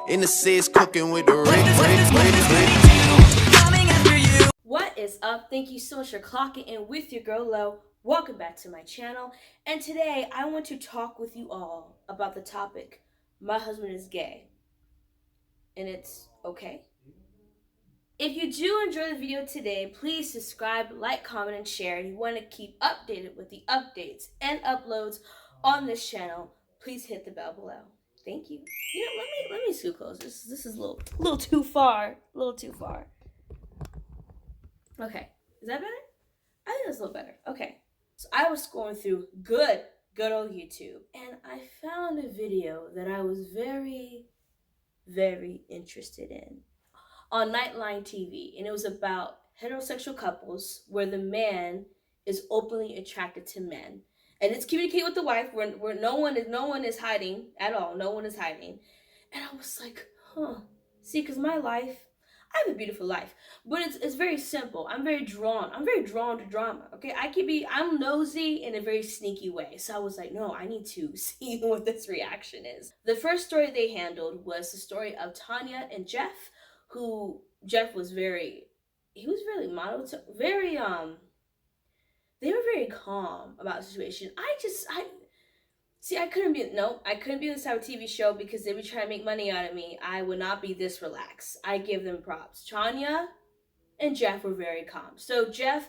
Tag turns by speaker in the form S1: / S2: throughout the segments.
S1: In the seats cooking with the rich.
S2: What is up? Thank you so much for clocking in with your girl Lo. Welcome back to my channel. And today I want to talk with you all about the topic, my husband is gay. And it's okay. If you do enjoy the video today, please subscribe, like, comment, and share. If you want to keep updated with the updates and uploads on this channel, please hit the bell below. Thank you. You know, let me scoot close. This is a little too far. A little too far. Okay. Is that better? I think that's a little better. Okay. So I was scrolling through good old YouTube, and I found a video that I was very, very interested in on Nightline TV, and it was about heterosexual couples where the man is openly attracted to men, and it's communicating with the wife where no one is hiding at all. No one is hiding, and I was like, huh. See, because my life, I have a beautiful life, but it's very simple. I'm very drawn to drama. Okay, I'm nosy in a very sneaky way. So I was like, no, I need to see what this reaction is. The first story they handled was the story of Tanya and Jeff, who Jeff was really monotone, they were very calm about the situation. I couldn't be in this type of TV show because they would try to make money out of me. I would not be this relaxed. I give them props. Tanya and Jeff were very calm. So Jeff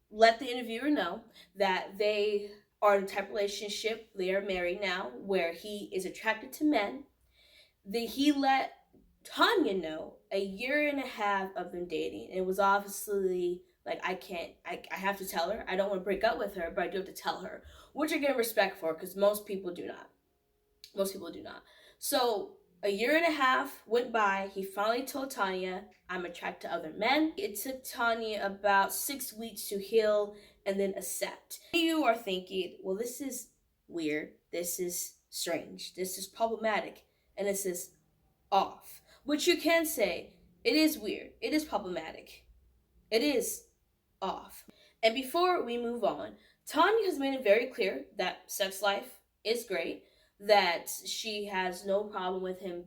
S2: let the interviewer know that they are in a type of relationship, they are married now, where he is attracted to men. He let Tanya know a year and a half of them dating. And it was obviously like, I have to tell her. I don't want to break up with her, but I do have to tell her, which I get respect for, because most people do not. So a year and a half went by. He finally told Tanya, I'm attracted to other men. It took Tanya about 6 weeks to heal and then accept. You are thinking, well, this is weird. This is strange. This is problematic. And this is off. Which you can say, it is weird. It is problematic. It is off. And before we move on, Tanya has made it very clear that sex life is great, that she has no problem with him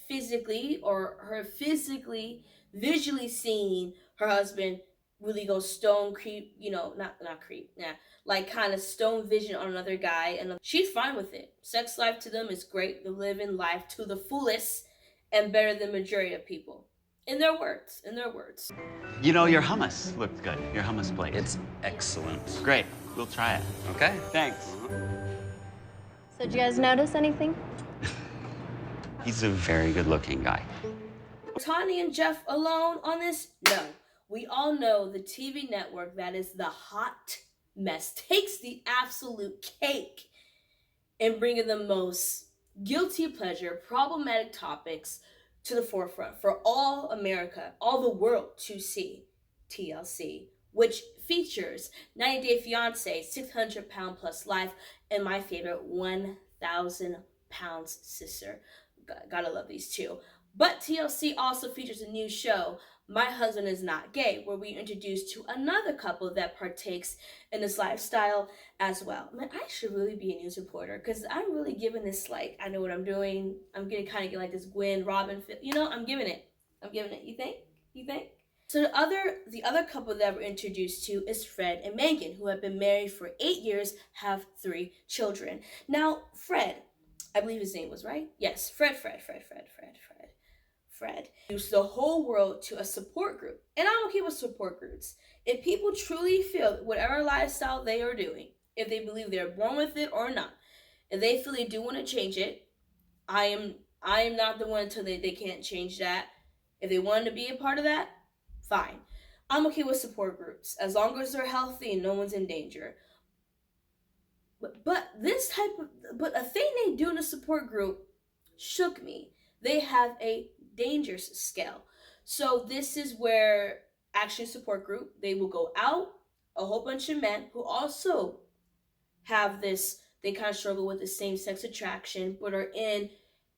S2: physically, or her physically, visually seeing her husband really go stone creep, not creep, like kind of stone vision on another guy, and she's fine with it. Sex life to them is great. They're living life to the fullest and better than majority of people. In their words.
S3: You know, your hummus looked good. Your hummus plate.
S4: It's excellent.
S3: Great. We'll try it.
S4: Okay.
S3: Thanks.
S5: So did you guys notice anything?
S4: He's a very good-looking guy.
S2: Tanya and Jeff alone on this? No. We all know the TV network that is the hot mess takes the absolute cake in bringing the most guilty pleasure, problematic topics to the forefront for all America, all the world to see. TLC, which features 90 Day Fiancé, 600 Pound Plus Life, and my favorite, 1,000 Pounds Sister. Gotta love these two. But TLC also features a new show, My Husband Is Not Gay, where we introduce to another couple that partakes in this lifestyle as well. Man, I should really be a news reporter, because I'm really giving this, like, I know what I'm doing. I'm gonna kind of get like this Gwen, Robin, I'm giving it. You think? So the other couple that we're introduced to is Fred and Megan, who have been married for 8 years, have 3 children. Now, Fred, I believe his name was right. Yes, Fred. Used the whole world to a support group. And I'm okay with support groups. If people truly feel that whatever lifestyle they are doing, if they believe they're born with it or not, if they feel they do want to change it, I am not the one until they can't change that. If they want to be a part of that, fine. I'm okay with support groups as long as they're healthy and no one's in danger. But a thing they do in a support group shook me. They have a danger scale. So this is where actually support group, they will go out, a whole bunch of men who also have this, they kind of struggle with the same sex attraction, but are in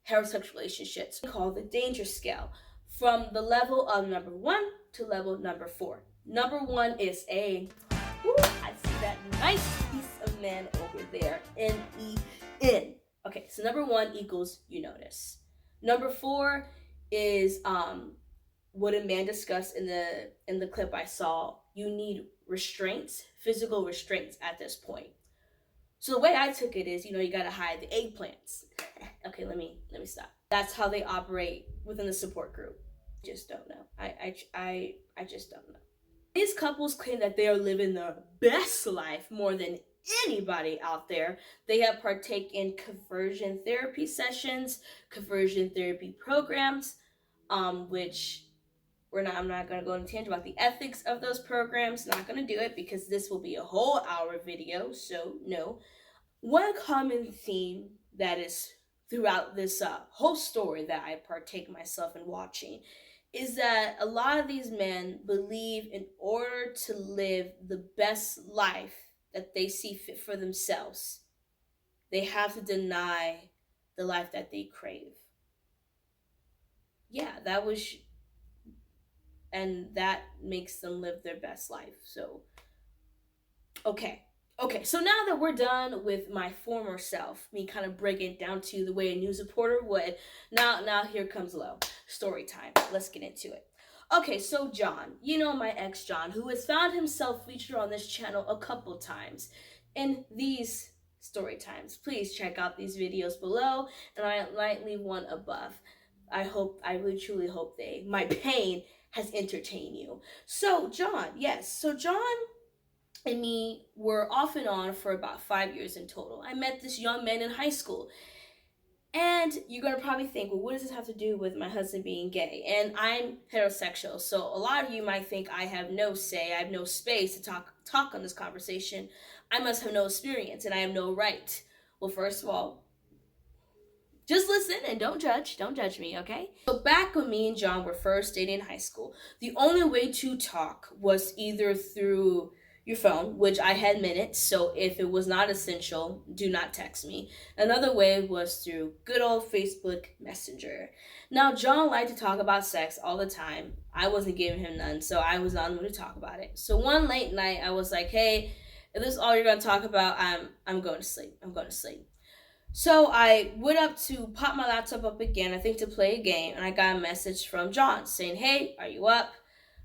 S2: heterosexual relationships, called the danger scale, from the level of number 1 to level number 4. Number 1 is I see that nice piece of man over there, N-E-N. Okay, so number 1 equals you notice. Number 4 is what a man discussed in the clip I saw. You need restraints, physical restraints at this point. So the way I took it is, you gotta hide the eggplants. Okay, let me stop. That's how they operate within the support group. Just don't know. I just don't know. These couples claim that they are living their best life more than anybody out there. They have partake in conversion therapy sessions, conversion therapy programs, which I'm not going to go into tangent about the ethics of those programs. Not going to do it because this will be a whole hour video. So no. One common theme that is throughout this whole story that I partake myself in watching is that a lot of these men believe in order to live the best life that they see fit for themselves, they have to deny the life that they crave. Yeah, and that makes them live their best life. So, okay, so now that we're done with my former self, me kind of breaking it down to the way a news reporter would, now here comes low. Story time. Let's get into it. Okay, so John, my ex John, who has found himself featured on this channel a couple times in these story times. Please check out these videos below, and I might leave one above. I really truly hope my pain has entertained you. So John, yes, John and me were off and on for about 5 years in total. I met this young man in high school. And you're going to probably think, well, what does this have to do with my husband being gay? And I'm heterosexual, so a lot of you might think I have no say, I have no space to talk on this conversation. I must have no experience, and I have no right. Well, first of all, just listen and don't judge me, okay? So back when me and John were first dating in high school, the only way to talk was either through your phone, which I had minutes, so if it was not essential, do not text me. Another way was through good old Facebook Messenger. Now, John liked to talk about sex all the time. I wasn't giving him none, so I was not going to talk about it. So one late night, I was like, hey, if this is all you're going to talk about, I'm going to sleep. So I went up to pop my laptop up again, I think to play a game, and I got a message from John saying, hey, are you up?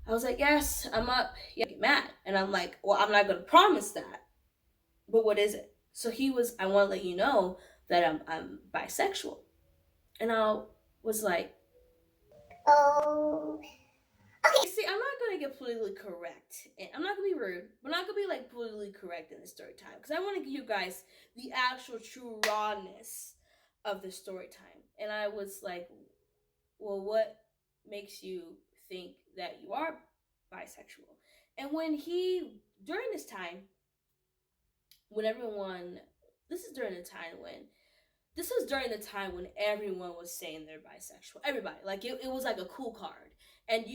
S2: I was like, yes, I'm up. Yeah, get mad. And I'm like, well, I'm not going to promise that. But what is it? So he was, I want to let you know that I'm bisexual. And I was like, oh. Okay, see, I'm not going to get politically correct. And I'm not going to be rude. We're not going to be politically correct in this story time. Because I want to give you guys the actual true rawness of the story time. And I was like, well, what makes you think that you are bisexual? And during this time, this was during the time when everyone was saying they're bisexual. Everybody, it was like a cool card. And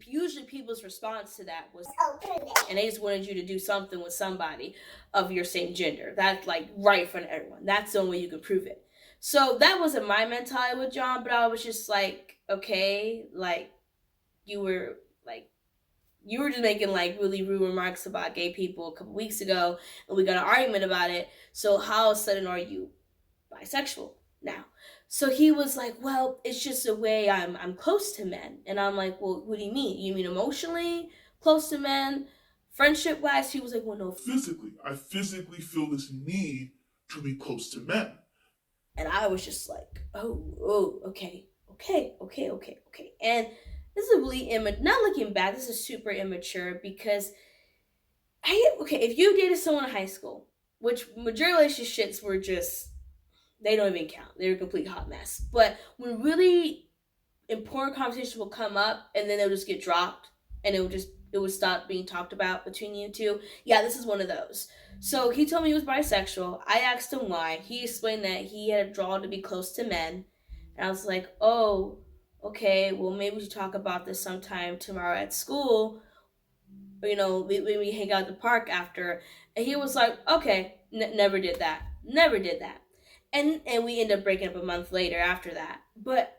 S2: usually people's response to that was, and they just wanted you to do something with somebody of your same gender. That's right in front of everyone. That's the only way you can prove it. So that wasn't my mentality with John, but I was just like, okay, you were just making really rude remarks about gay people a couple weeks ago, and we got an argument about it. So how all of a sudden are you bisexual now? So he was like, well, it's just a way I'm close to men. And I'm like, well, what do you mean? You mean emotionally close to men? Friendship wise? He was like, well, no.
S6: Physically. I physically feel this need to be close to men.
S2: And I was just like, oh, okay. And this is really not looking back, this is super immature because, if you dated someone in high school, which majority relationships were just, they don't even count. They're a complete hot mess. But when really important conversations will come up and then they'll just get dropped and it would stop being talked about between you two. Yeah, this is one of those. So he told me he was bisexual. I asked him why. He explained that he had a draw to be close to men. And I was like, oh, okay, well, maybe we should talk about this sometime tomorrow at school. Or, we hang out at the park after. And he was like, okay, never did that. And we ended up breaking up a month later after that. But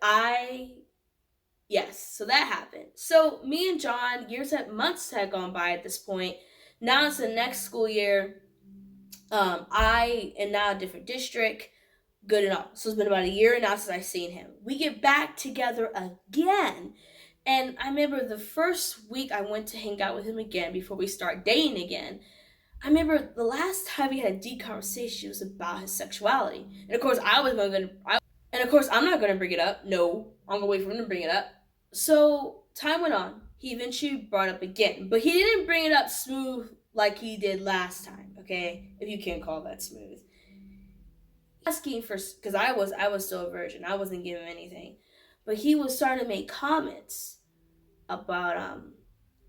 S2: so that happened. So me and John, months had gone by at this point. Now it's the next school year. I am now a different district. Good and all. So it's been about a year now since I seen him. We get back together again. And I remember the first week I went to hang out with him again before we start dating again. I remember the last time we had a deep conversation was about his sexuality. And of course I'm not gonna bring it up. No, I'm gonna wait for him to bring it up. So time went on. He eventually brought it up again, but he didn't bring it up smooth like he did last time. Okay, if you can't call that smooth. Asking for, because I was still a virgin. I wasn't giving him anything, but he was starting to make comments about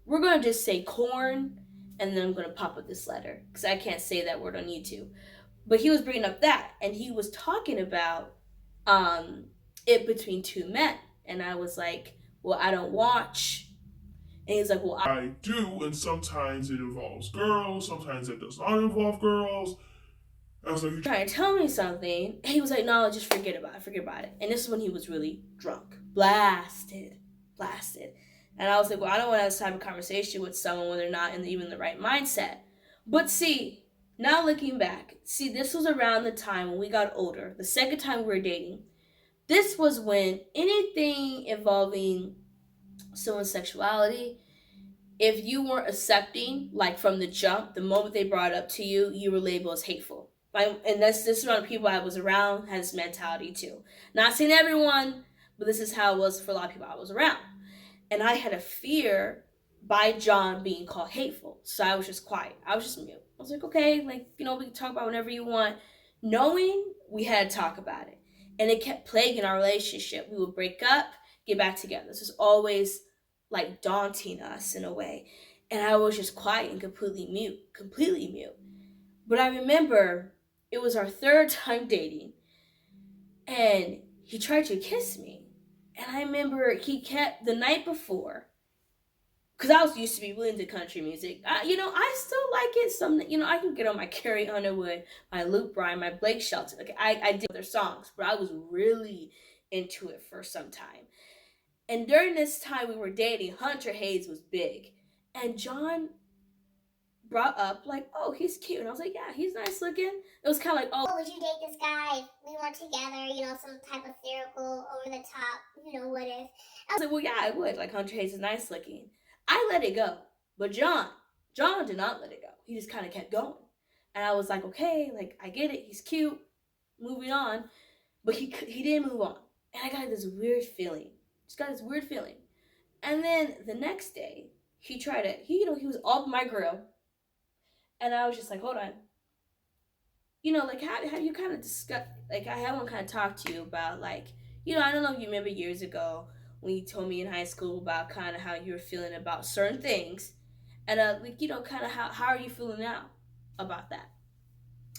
S2: we're gonna just say corn, and then I'm gonna pop up this letter because I can't say that word on YouTube. But he was bringing up that, and he was talking about it between two men, and I was like, well, I don't watch. And he's like, well,
S6: I do, and sometimes it involves girls, sometimes it does not involve girls. I was like,
S2: you're trying to tell me something. And he was like, no, just forget about it. And this is when he was really drunk, blasted. And I was like, well, I don't want to have this type of conversation with someone when they're not in even the right mindset. But see, now looking back, this was around the time when we got older, the second time we were dating. This was when anything involving someone's sexuality, if you weren't accepting, like from the jump, the moment they brought it up to you, you were labeled as hateful. And this amount of people I was around had this mentality too. Not saying everyone, but this is how it was for a lot of people I was around. And I had a fear by John being called hateful. So I was just quiet. I was just mute. I was like, okay, like, we can talk about whatever you want. Knowing we had to talk about it. And it kept plaguing our relationship. We would break up, get back together. This was always like daunting us in a way. And I was just quiet and completely mute. But I remember it was our third time dating, and he tried to kiss me. And I remember he kept, the night before, because I was used to be really into country music. I still like it. Some, I can get on my Carrie Underwood, my Luke Bryan, my Blake Shelton. Okay, I did other songs, but I was really into it for some time. And during this time we were dating, Hunter Hayes was big. And John brought up, like, oh, he's cute. And I was like, yeah, he's nice looking. It was kind of like, oh,
S7: would you date this guy if we weren't together? Some type of theoretical, over the top, what if?
S2: I was like, well, yeah, I would. Like, Hunter Hayes is nice looking. I let it go. But John did not let it go. He just kind of kept going. And I was like, okay, like, I get it. He's cute. Moving on. But he didn't move on. And I got this weird feeling. And then the next day, he was off my grill. And I was just like, hold on. Like, have you kind of discussed, like, I haven't kind of talked to you about, like, I don't know if you remember years ago when you told me in high school about kind of how you were feeling about certain things. And, kind of how are you feeling now about that?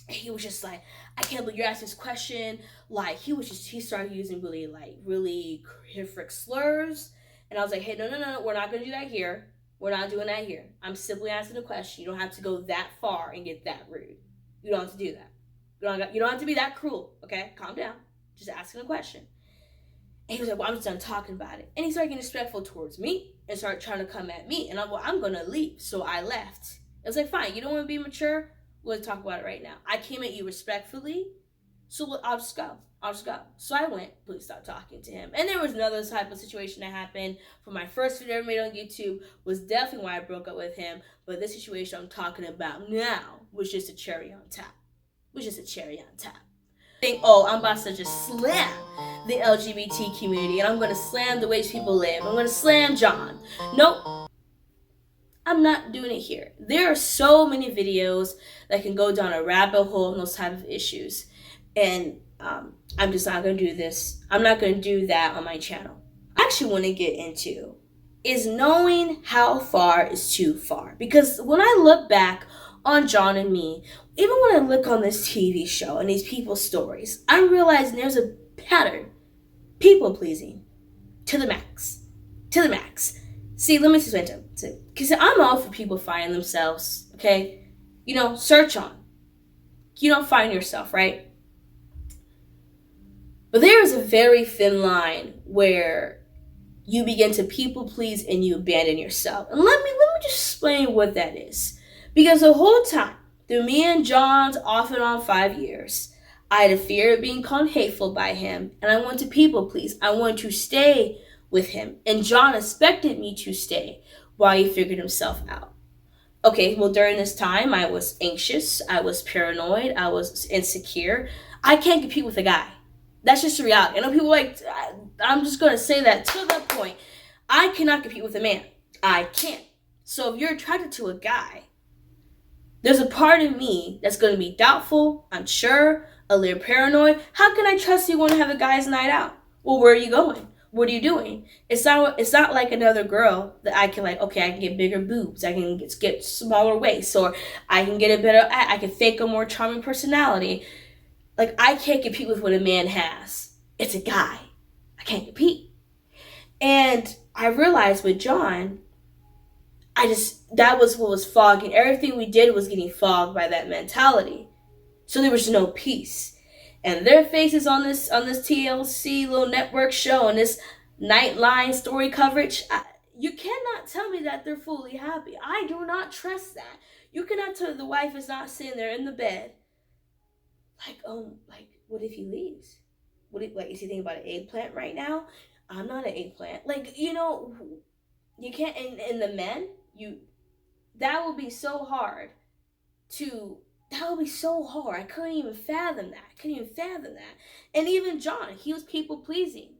S2: And he was just like, I can't believe you're asking this question. Like, he started using really horrific slurs. And I was like, hey, no, we're not going to do that here. We're not doing that here. I'm simply asking a question. You don't have to go that far and get that rude. You don't have to do that. You don't have to be that cruel, okay? Calm down. Just asking a question. And he was like, well, I'm just done talking about it. And he started getting disrespectful towards me and started trying to come at me. And I'm going to leave. So I left. It was like, fine, you don't want to be mature? We'll talk about it right now. I came at you respectfully, so I'll just go. So I went, please stop talking to him. And there was another type of situation that happened. For my first video I ever made on YouTube was definitely why I broke up with him. But this situation I'm talking about now was just a cherry on top. Think, oh, I'm about to just slam the LGBT community, and I'm going to slam the ways people live. I'm going to slam John. Nope. I'm not doing it here. There are so many videos that can go down a rabbit hole on those type of issues. And I'm just not going to do this. I'm not going to do that on my channel. I actually want to get into is knowing how far is too far. Because when I look back on John and me, even when I look on this TV show and these people's stories, I'm realizing there's a pattern. People pleasing. To the max. See, let me just wait because I'm all for people finding themselves, okay? Search on. You don't find yourself, right? But there is a very thin line where you begin to people please and you abandon yourself. And let me just explain what that is. Because the whole time, through me and John's off and on 5 years, I had a fear of being called hateful by him, and I wanted to people please. I wanted to stay with him, and John expected me to stay while he figured himself out. Okay, well, during this time, I was anxious, I was paranoid, I was insecure. I can't compete with a guy. That's just the reality. I know people I'm just going to say that to the point. I cannot compete with a man. I can't. So if you're attracted to a guy, there's a part of me that's going to be doubtful, unsure, a little paranoid. How can I trust you want to have a guy's night out? Well, where are you going? What are you doing? It's not like another girl that I can okay, I can get bigger boobs, I can get smaller waist, or I can get a better, I can fake a more charming personality. Like, I can't compete with what a man has. It's a guy. I can't compete. And I realized with John, that was what was fogging. Everything we did was getting fogged by that mentality. So there was no peace. And their faces on this TLC little network show and this Nightline story coverage, you cannot tell me that they're fully happy. I do not trust that. You cannot tell the wife is not sitting there in the bed what if he leaves? Is he thinking about an eggplant right now? I'm not an eggplant. You can't, and the men, that would be so hard I couldn't even fathom that. And even John, he was people pleasing.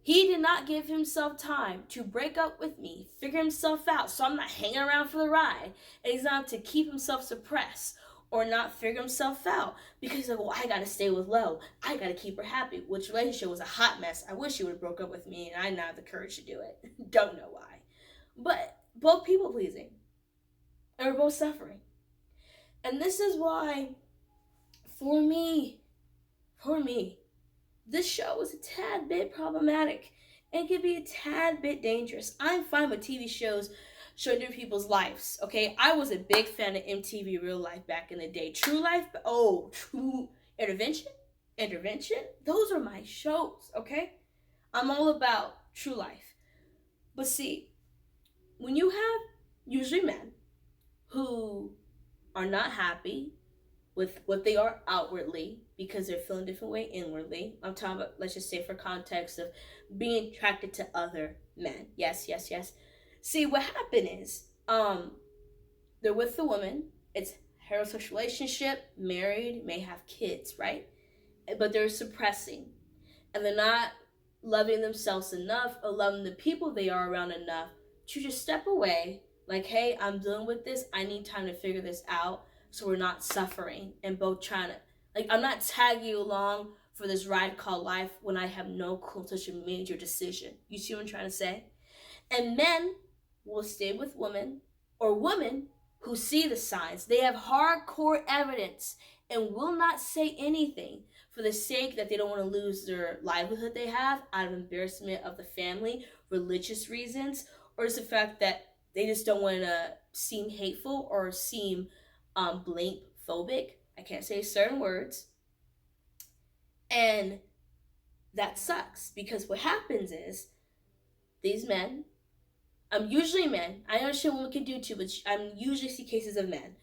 S2: He did not give himself time to break up with me, figure himself out, so I'm not hanging around for the ride. And he's not to keep himself suppressed or not figure himself out. Because he's like, well, I gotta stay with Lo. I gotta keep her happy. Which relationship was a hot mess. I wish he would have broke up with me and I didn't have the courage to do it. Don't know why. But both people pleasing. And we're both suffering. And this is why, for me, this show is a tad bit problematic and can be a tad bit dangerous. I'm fine with TV shows showing different people's lives, okay? I was a big fan of MTV Real Life back in the day. True Life, True Intervention, those are my shows, okay? I'm all about True Life. But see, when you have usually men who are not happy with what they are outwardly because they're feeling a different way inwardly. I'm talking about, let's just say for context of being attracted to other men. Yes. See, what happened is, they're with the woman. It's heterosexual relationship, married, may have kids, right? But they're suppressing. And they're not loving themselves enough or loving the people they are around enough to just step away. Like, hey, I'm dealing with this. I need time to figure this out so we're not suffering and both trying to, I'm not tagging you along for this ride called life when I have no clue such a major decision. You see what I'm trying to say? And men will stay with women or women who see the signs. They have hardcore evidence and will not say anything for the sake that they don't want to lose their livelihood they have out of embarrassment of the family, religious reasons, or just the fact that they just don't want to seem hateful or seem blame phobic. I can't say certain words. And that sucks because what happens is these men, usually men, I understand women can do too, but I usually see cases of men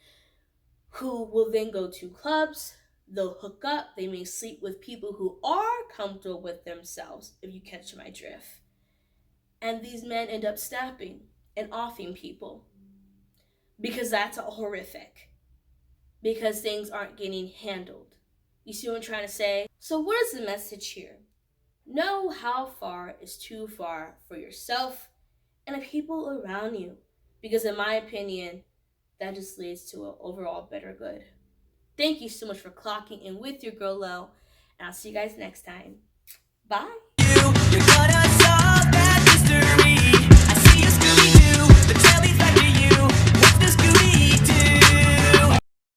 S2: who will then go to clubs, they'll hook up, they may sleep with people who are comfortable with themselves, if you catch my drift. And these men end up snapping and offing people because that's horrific. Because things aren't getting handled. You see what I'm trying to say? So what is the message here? Know how far is too far for yourself and the people around you. Because in my opinion, that just leads to an overall better good. Thank you so much for clocking in with your girl Lo. And I'll see you guys next time. Bye.
S1: You're gonna